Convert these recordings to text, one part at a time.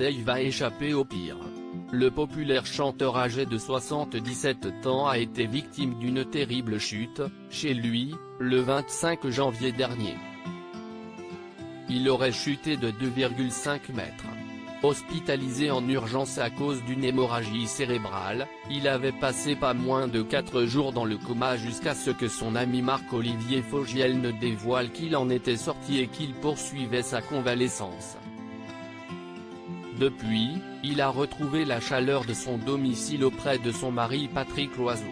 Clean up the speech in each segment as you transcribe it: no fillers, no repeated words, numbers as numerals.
Dave a échappé au pire. Le populaire chanteur âgé de 77 ans a été victime d'une terrible chute, chez lui, le 25 janvier dernier. Il aurait chuté de 2,5 mètres. Hospitalisé en urgence à cause d'une hémorragie cérébrale, il avait passé pas moins de 4 jours dans le coma jusqu'à ce que son ami Marc-Olivier Fogiel ne dévoile qu'il en était sorti et qu'il poursuivait sa convalescence. Depuis, il a retrouvé la chaleur de son domicile auprès de son mari Patrick Loiseau.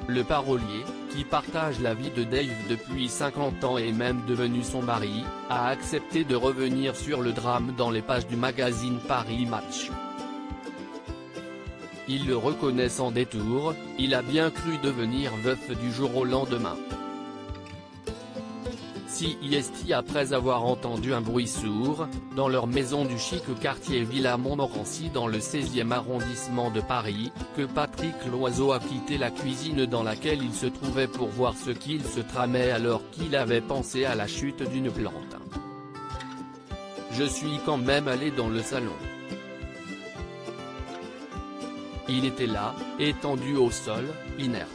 Le parolier, qui partage la vie de Dave depuis 50 ans et même devenu son mari, a accepté de revenir sur le drame dans les pages du magazine Paris Match. Il le reconnaît sans détour, il a bien cru devenir veuf du jour au lendemain. CIST après avoir entendu un bruit sourd, dans leur maison du chic quartier Villa Montmorency dans le 16e arrondissement de Paris, que Patrick Loiseau a quitté la cuisine dans laquelle il se trouvait pour voir ce qu'il se tramait alors qu'il avait pensé à la chute d'une plante. Je suis quand même allé dans le salon. Il était là, étendu au sol, inerte.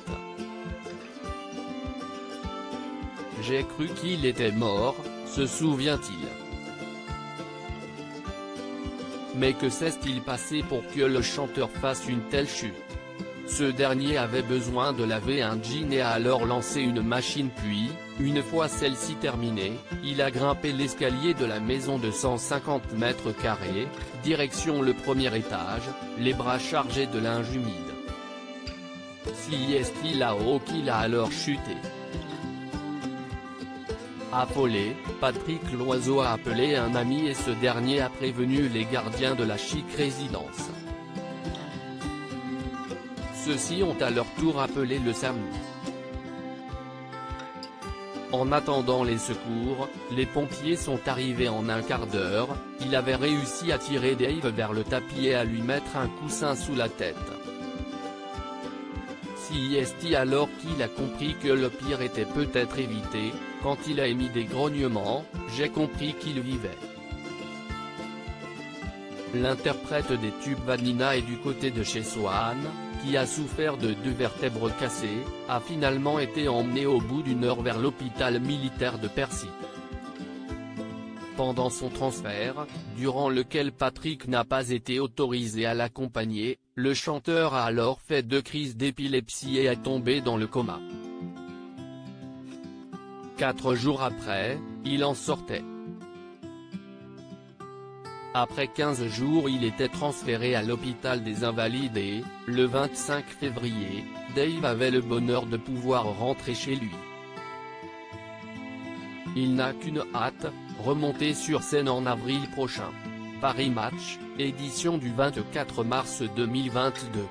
J'ai cru qu'il était mort, se souvient-il. Mais que s'est-il passé pour que le chanteur fasse une telle chute? Ce dernier avait besoin de laver un jean et a alors lancé une machine puis, une fois celle-ci terminée, il a grimpé l'escalier de la maison de 150 mètres carrés, direction le premier étage, les bras chargés de linge humide. Si est-il là-haut qu'il a alors chuté? Affolé, Patrick Loiseau a appelé un ami et ce dernier a prévenu les gardiens de la chic résidence. Ceux-ci ont à leur tour appelé le SAMU. En attendant les secours, les pompiers sont arrivés en un quart d'heure, il avait réussi à tirer Dave vers le tapis et à lui mettre un coussin sous la tête. CIST alors qu'il a compris que le pire était peut-être évité, quand il a émis des grognements, j'ai compris qu'il vivait. L'interprète des tubes Vanina est du côté de chez Swan, qui a souffert de 2 vertèbres cassées, a finalement été emmené au bout d'1 heure vers l'hôpital militaire de Percy. Pendant son transfert, durant lequel Patrick n'a pas été autorisé à l'accompagner, le chanteur a alors fait 2 crises d'épilepsie et est tombé dans le coma. 4 jours après, il en sortait. Après 15 jours il était transféré à l'hôpital des Invalides et, le 25 février, Dave avait le bonheur de pouvoir rentrer chez lui. Il n'a qu'une hâte, remonter sur scène en avril prochain. Paris Match, édition du 24 mars 2022.